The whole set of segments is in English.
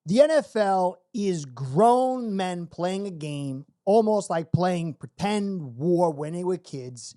The NFL is grown men playing a game, almost like playing pretend war when they were kids.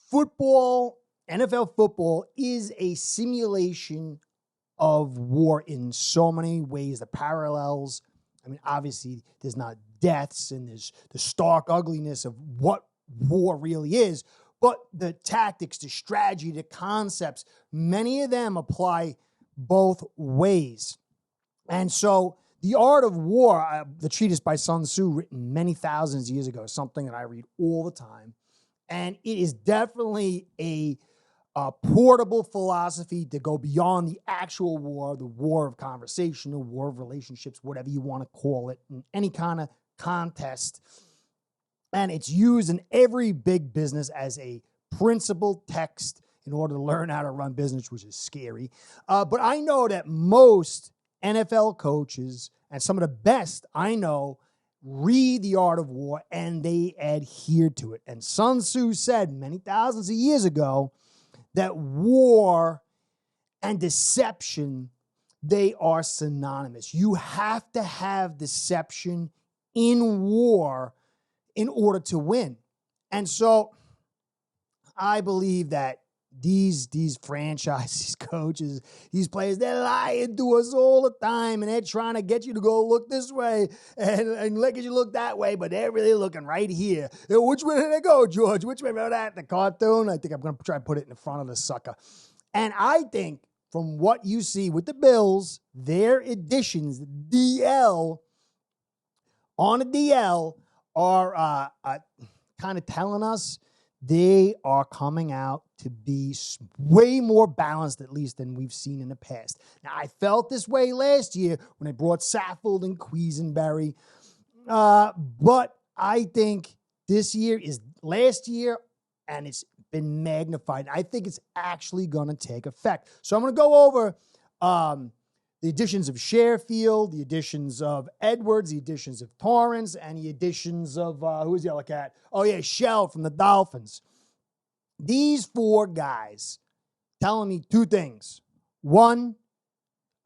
Football, NFL football, is a simulation of war in so many ways. The parallels, I mean, obviously, there's not deaths and there's the stark ugliness of what war really is, but the tactics, the strategy, the concepts, many of them apply both ways. And so The Art of War, the treatise by Sun Tzu, written many thousands of years ago, is something that I read all the time. And it is definitely a portable philosophy to go beyond the actual war, the war of conversation, the war of relationships, whatever you want to call it, in any kind of contest. And it's used in every big business as a principal text in order to learn how to run business, which is scary. But I know that most NFL coaches and some of the best I know read The Art of War and they adhere to it. And Sun Tzu said many thousands of years ago that war and deception, they are synonymous. You have to have deception in war in order to win. And so I believe that these franchises, these coaches, these players, they're lying to us all the time, and they're trying to get you to go look this way and let you look that way, but they're really looking right here. Which way did they go, George? Which way? Remember that? The cartoon? I think I'm going to try to put it in front of the sucker. And I think from what you see with the Bills, their additions, DL, on a DL, are kind of telling us they are coming out to be way more balanced, at least, than we've seen in the past. Now, I felt this way last year when they brought Saffold and Quisenberry. But I think this year is last year, and it's been magnified. I think it's actually going to take effect. So I'm going to go over the additions of Sherfield, the additions of Edwards, the additions of Torrance, and the additions of, who's the other cat? Oh, yeah, Shell from the Dolphins. These four guys telling me two things. One,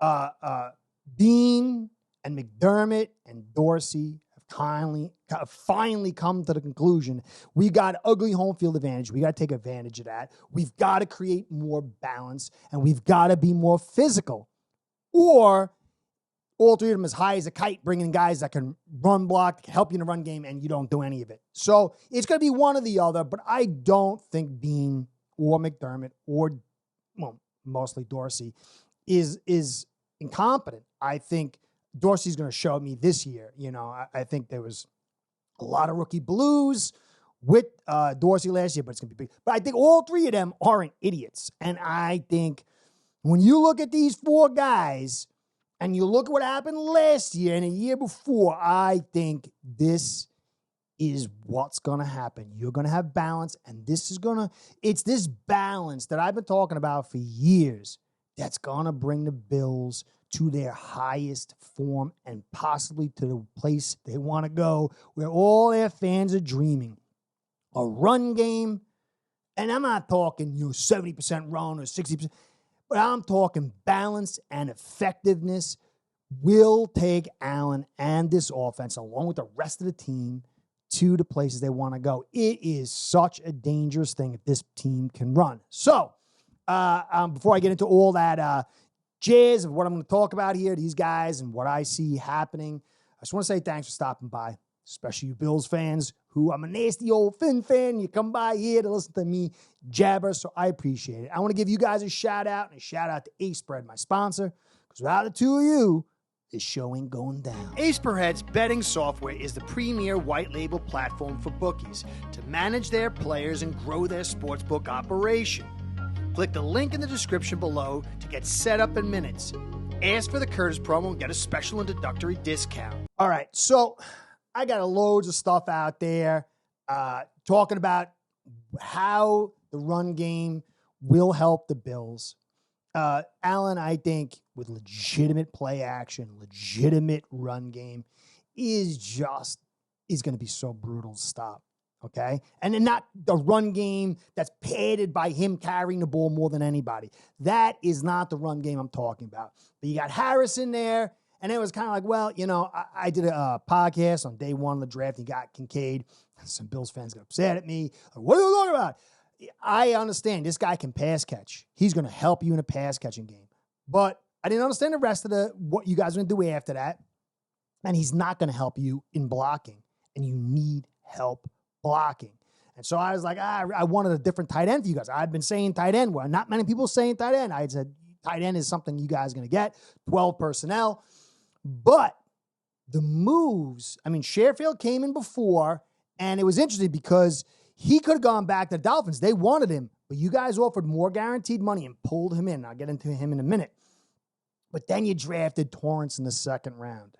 Bean and McDermott and Dorsey have finally come to the conclusion we got ugly home field advantage. We got to take advantage of that. We've got to create more balance, and we've got to be more physical. Or all three of them as high as a kite, bringing guys that can run block, help you in the run game, and you don't do any of it. So it's going to be one or the other, but I don't think Bean or McDermott or, well, mostly Dorsey is incompetent. I think Dorsey's going to show me this year. You know, I think there was a lot of rookie blues with Dorsey last year, but it's going to be big. But I think all three of them aren't idiots. And I think when you look at these four guys and you look at what happened last year and a year before, I think this is what's going to happen. You're going to have balance, and it's this balance that I've been talking about for years that's going to bring the Bills to their highest form and possibly to the place they want to go where all their fans are dreaming. A run game, and I'm not talking 70% run or 60%, but I'm talking balance and effectiveness will take Allen and this offense, along with the rest of the team, to the places they want to go. It is such a dangerous thing if this team can run. So, before I get into all that jazz of what I'm going to talk about here, these guys and what I see happening, I just want to say thanks for stopping by, especially you Bills fans who I'm a nasty old Finn fan. You come by here to listen to me jabber, so I appreciate it. I want to give you guys a shout out and a shout out to Ace Spread, my sponsor, because without the two of you, this show ain't going down. Ace Spread's betting software is the premier white label platform for bookies to manage their players and grow their sportsbook operation. Click the link in the description below to get set up in minutes. Ask for the Curtis promo and get a special introductory discount. All right, so I got loads of stuff out there talking about how the run game will help the Bills. Allen, I think, with legitimate play action, legitimate run game, is going to be so brutal to stop. Okay? And then not the run game that's padded by him carrying the ball more than anybody. That is not the run game I'm talking about. But you got Harris in there, And it was kind of like, well, I did a podcast on day one of the draft. You got Kincaid. Some Bills fans got upset at me. Like, what are you talking about? I understand this guy can pass catch. He's going to help you in a pass catching game. But I didn't understand the rest of what you guys are going to do after that. And he's not going to help you in blocking. And you need help blocking. And so I was like, I wanted a different tight end for you guys. I've been saying tight end. Well, not many people saying tight end. I had said tight end is something you guys are going to get. 12 personnel. But the moves, Sherfield came in before, and it was interesting because he could have gone back to the Dolphins. They wanted him, but you guys offered more guaranteed money and pulled him in. I'll get into him in a minute. But then you drafted Torrance in the second round.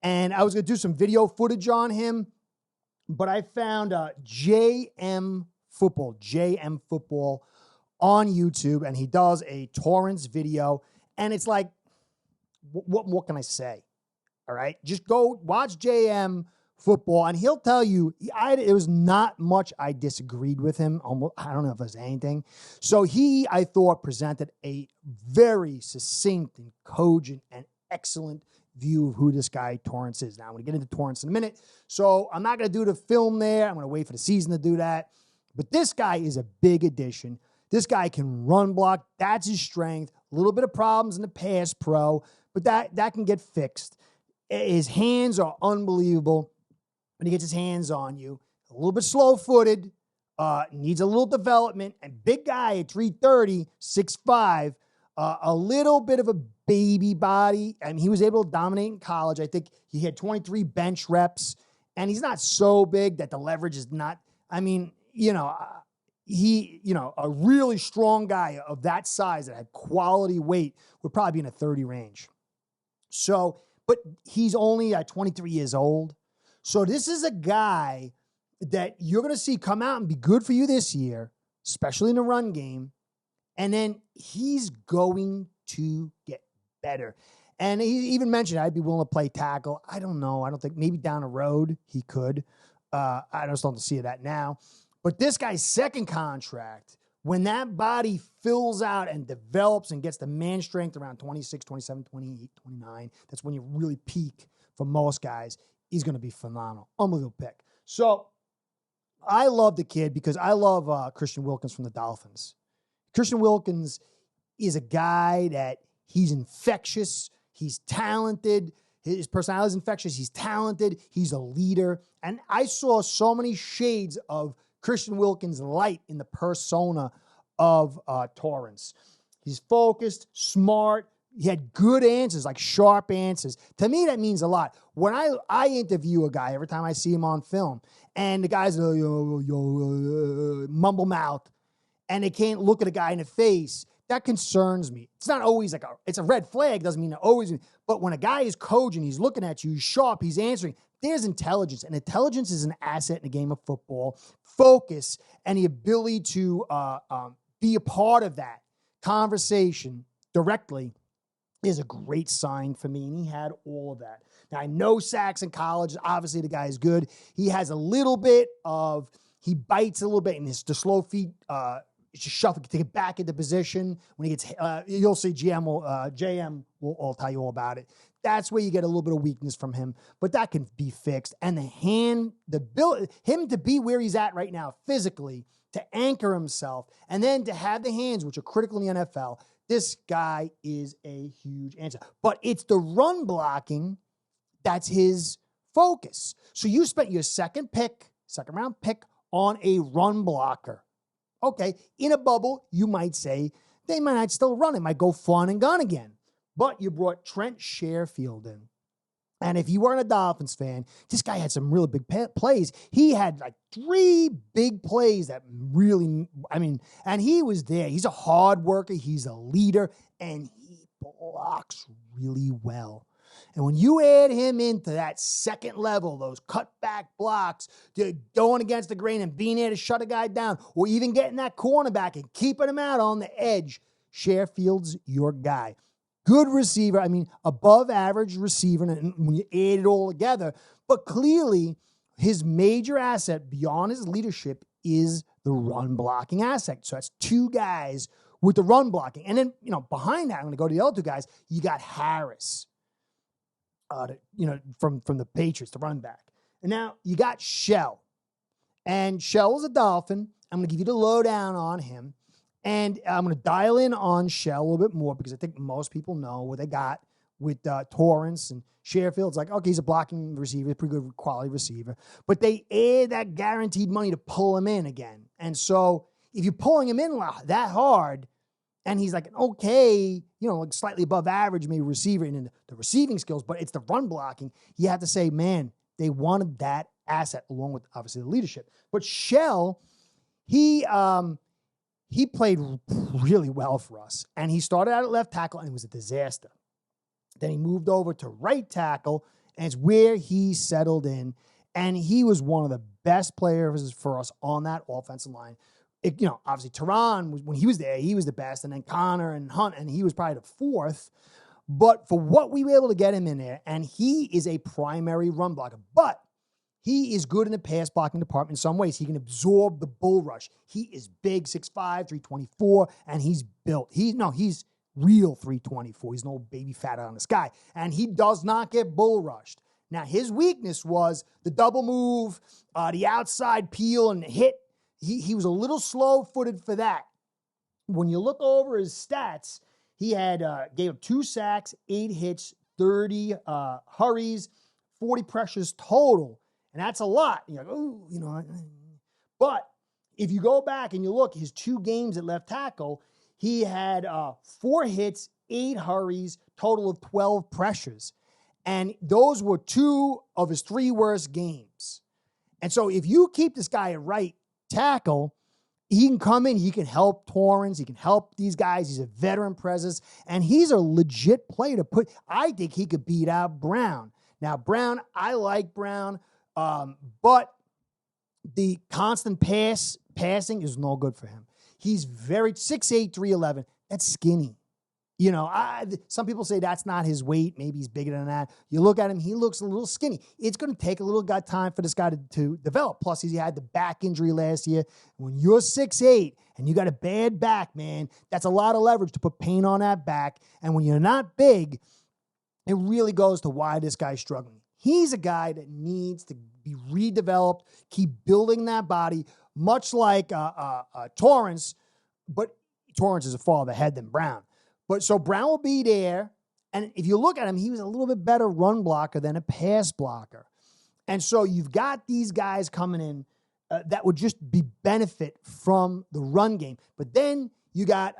And I was going to do some video footage on him, but I found JM Football on YouTube, and he does a Torrance video. And it's like, what more can I say? All right, just go watch JM Football, and he'll tell you, it was not much I disagreed with him. Almost, I don't know if there's anything. So I thought, presented a very succinct and cogent and excellent view of who this guy Torrance is. Now, I'm going to get into Torrance in a minute. So I'm not going to do the film there. I'm going to wait for the season to do that. But this guy is a big addition. This guy can run block. That's his strength. A little bit of problems in the pass pro, but that can get fixed. His hands are unbelievable when he gets his hands on you. A little bit slow-footed, needs a little development, and big guy at 330, 6'5", a little bit of a baby body. He was able to dominate in college. I think he had 23 bench reps, and he's not so big that the leverage is not, a really strong guy of that size that had quality weight would probably be in a 30 range. So, but he's only 23 years old. So this is a guy that you're going to see come out and be good for you this year, especially in the run game. And then he's going to get better. And he even mentioned I'd be willing to play tackle. I don't know. I don't think, maybe down the road he could. I just don't see that now. But this guy's second contract, when that body fills out and develops and gets the man strength around 26, 27, 28, 29, that's when you really peak for most guys. He's going to be phenomenal. Unbelievable pick. So I love the kid because I love Christian Wilkins from the Dolphins. Christian Wilkins is a guy that he's infectious. He's talented. His personality is infectious. He's talented. He's a leader. And I saw so many shades of Christian Wilkins' light in the persona of Torrance. He's focused, smart. He had good answers, like sharp answers. To me, that means a lot. When I interview a guy, every time I see him on film, and the guy's mumble mouth, and they can't look at a guy in the face, that concerns me. It's not always it's a red flag, doesn't mean it always. But when a guy is cogent, he's looking at you, he's sharp, he's answering, there's intelligence. And intelligence is an asset in the game of football. Focus and the ability to be a part of that conversation directly is a great sign for me, and he had all of that. Now, I know sacks in college. Obviously, the guy is good. He has a little bit of, he bites a little bit in the slow feet, just shuffle to get back into position. When he gets, you'll see JM will tell you all about it. That's where you get a little bit of weakness from him, but that can be fixed. And him to be where he's at right now physically, to anchor himself, and then to have the hands, which are critical in the NFL, this guy is a huge answer. But it's the run blocking that's his focus. So you spent your second round pick on a run blocker. Okay, in a bubble, you might say they might not still run. It might go fun and gun again. But you brought Trent Sherfield in. And if you weren't a Dolphins fan, this guy had some really big plays. He had like 3 big plays that really, and he was there. He's a hard worker. He's a leader, and he blocks really well. And when you add him into that second level, those cutback blocks, going against the grain and being there to shut a guy down, or even getting that cornerback and keeping him out on the edge, Sherfield's your guy. Good receiver, above average receiver when you add it all together. But clearly, his major asset beyond his leadership is the run blocking aspect. So that's 2 guys with the run blocking. And then, behind that, I'm going to go to the other 2 guys. You got Harris. from the Patriots, the run back. And now you got Shell. And Shell is a Dolphin. I'm going to give you the lowdown on him. And I'm going to dial in on Shell a little bit more because I think most people know what they got with Torrance and Sherfield. It's like, okay, he's a blocking receiver, pretty good quality receiver. But they add that guaranteed money to pull him in again. And so if you're pulling him in that hard, and he's like an okay, like slightly above average, maybe receiver in the receiving skills, but it's the run blocking, you have to say, man, they wanted that asset along with obviously the leadership. But Shell, he played really well for us. And he started out at left tackle and it was a disaster. Then he moved over to right tackle, and it's where he settled in. And he was one of the best players for us on that offensive line. Obviously Tehran, when he was there, he was the best. And then Connor and Hunt, and he was probably the fourth. But for what we were able to get him in there, and he is a primary run blocker. But he is good in the pass blocking department in some ways. He can absorb the bull rush. He is big, 6'5", 324, and he's built. He's real 324. He's no baby fat on this guy. And he does not get bull rushed. Now, his weakness was the double move, the outside peel and hit. He was a little slow-footed for that. When you look over his stats, he had gave up 2 sacks, 8 hits, 30 hurries, 40 pressures total. And that's a lot. You're like, oh, But if you go back and you look, his 2 games at left tackle, he had 4 hits, 8 hurries, total of 12 pressures. And those were 2 of his 3 worst games. And so if you keep this guy at right tackle, he can come in, he can help Torrance, he can help these guys. He's a veteran presence, and he's a legit player to put. I think he could beat out Brown. Now, Brown, I like Brown, but the constant passing is no good for him. He's very 6'8", 311. That's skinny. Some people say that's not his weight. Maybe he's bigger than that. You look at him, he looks a little skinny. It's going to take a little time for this guy to develop. Plus, he had the back injury last year. When you're 6'8", and you got a bad back, man, that's a lot of leverage to put pain on that back. And when you're not big, it really goes to why this guy's struggling. He's a guy that needs to be redeveloped, keep building that body, much like Torrance, but Torrance is a farther ahead than Brown. But so Brown will be there, and if you look at him, he was a little bit better run blocker than a pass blocker. And so you've got these guys coming in that would just be benefit from the run game. But then you got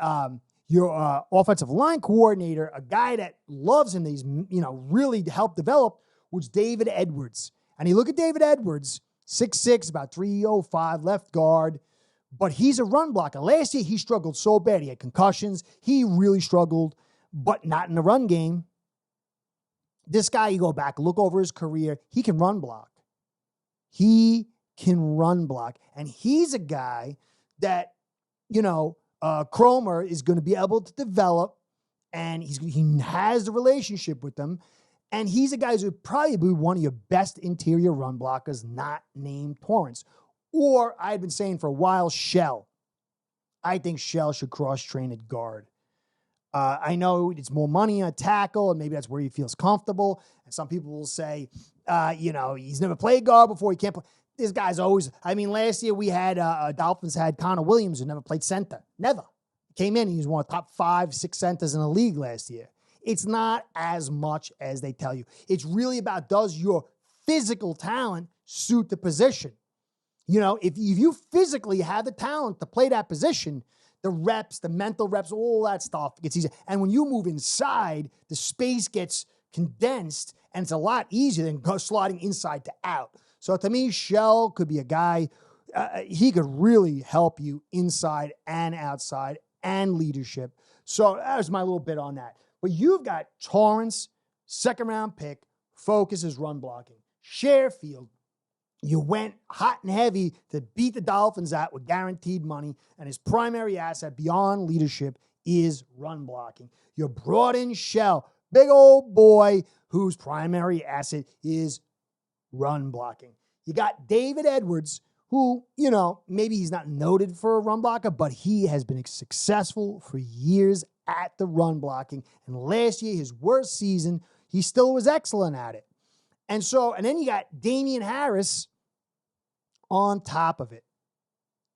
your offensive line coordinator, a guy that loves him, that he's really helped develop, was David Edwards. And you look at David Edwards, 6'6", about 305, left guard. But he's a run blocker. Last year, he struggled so bad. He had concussions. He really struggled, but not in the run game. This guy, you go back, look over his career, he can run block. He can run block. And he's a guy that, Cromer is going to be able to develop, and he has the relationship with them. And he's a guy who would probably be one of your best interior run blockers, not named Torrance. Or I had been saying for a while, Shell. I think Shell should cross-train at guard. I know it's more money on tackle, and maybe that's where he feels comfortable. And some people will say, he's never played guard before. He can't play. This guy's always, last year we had, Dolphins had Connor Williams, who never played center. Never. Came in, he was one of the top 5, 6 centers in the league last year. It's not as much as they tell you. It's really about, does your physical talent suit the position? If you physically have the talent to play that position, the reps, the mental reps, all that stuff gets easier. And when you move inside, the space gets condensed, and it's a lot easier than sliding inside to out. So to me, Shell could be a guy, he could really help you inside and outside and leadership. So that was my little bit on that. But you've got Torrance, second-round pick, focuses run blocking. Sherfield, you went hot and heavy to beat the Dolphins out with guaranteed money, and his primary asset beyond leadership is run blocking. You brought in Shell, big old boy whose primary asset is run blocking. You got David Edwards, who, maybe he's not noted for a run blocker, but he has been successful for years at the run blocking. And last year, his worst season, he still was excellent at it. And then you got Damian Harris on top of it.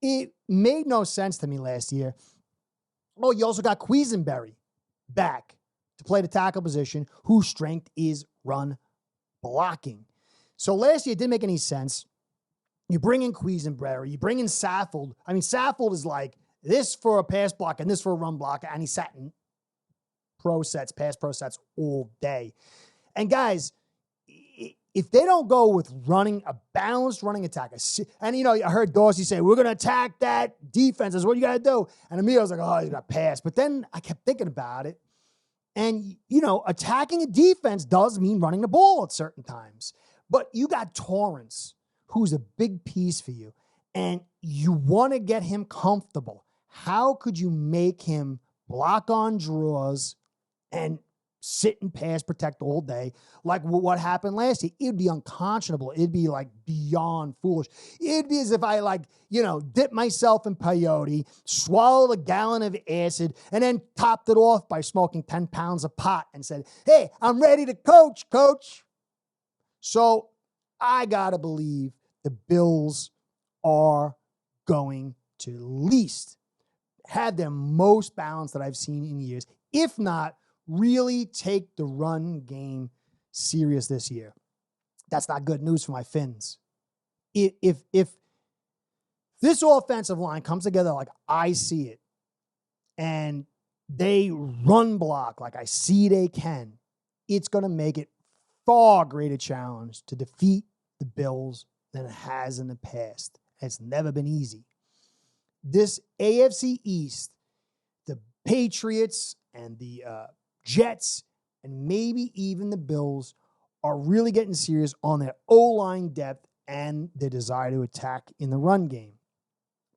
It made no sense to me last year. Oh, you also got Quisenberry back to play the tackle position, whose strength is run blocking. So last year, it didn't make any sense. You bring in Quisenberry, you bring in Saffold. I mean, Saffold is like this for a pass block and this for a run block, and he sat in pass pro sets all day. And guys, if they don't go with running a balanced running attack, and I heard Dorsey say, we're going to attack that defense. That's what you got to do. And Emilio was like, oh, he's got to pass. But then I kept thinking about it. And, attacking a defense does mean running the ball at certain times. But you got Torrance, who's a big piece for you, and you want to get him comfortable. How could you make him block on draws and sit and pass protect all day like what happened last year? It'd be unconscionable. It'd be like beyond foolish. It'd be as if I dip myself in peyote, swallowed a gallon of acid, and then topped it off by smoking 10 pounds of pot and said, hey, I'm ready to coach. So I got to believe the Bills are going to at least have their most balance that I've seen in years, if not really take the run game serious this year. That's not good news for my Finns. If this offensive line comes together like I see it, and they run block like I see they can, it's going to make it far greater challenge to defeat the Bills than it has in the past. It's never been easy. This AFC East, the Patriots and the Jets, and maybe even the Bills are really getting serious on their O-line depth and their desire to attack in the run game.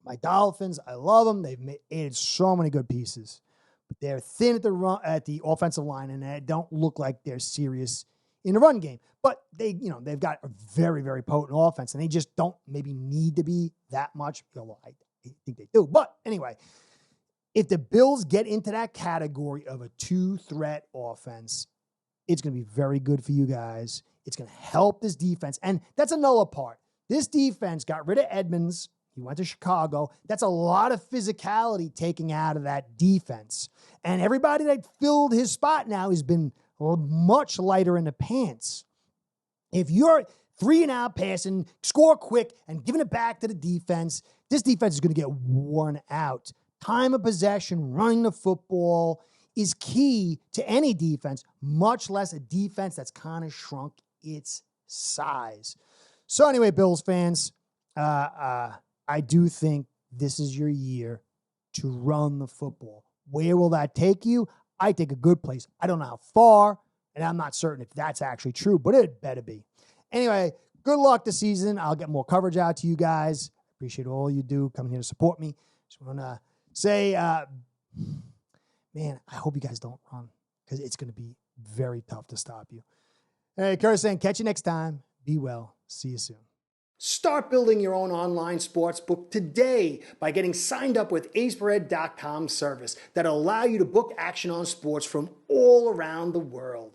My Dolphins, I love them. They've added so many good pieces, but they're thin at the offensive line, and they don't look like they're serious in the run game. But they've got a very, very potent offense, and they just don't maybe need to be that much. Well, I think they do. But anyway, if the Bills get into that category of a two-threat offense, it's going to be very good for you guys. It's going to help this defense. And that's another part. This defense got rid of Edmonds. He went to Chicago. That's a lot of physicality taking out of that defense. And everybody that filled his spot now has been much lighter in the pants. If you're 3-and-out passing, score quick, and giving it back to the defense, this defense is going to get worn out. Time of possession, running the football is key to any defense, much less a defense that's kind of shrunk its size. So anyway, Bills fans, I do think this is your year to run the football. Where will that take you? I think a good place. I don't know how far, and I'm not certain if that's actually true, but it better be. Anyway, good luck this season. I'll get more coverage out to you guys. Appreciate all you do coming here to support me. Just want to say, man, I hope you guys don't run because it's going to be very tough to stop you. Hey, Kurt saying, catch you next time. Be well. See you soon. Start building your own online sportsbook today by getting signed up with acebread.com service that'll allow you to book action on sports from all around the world.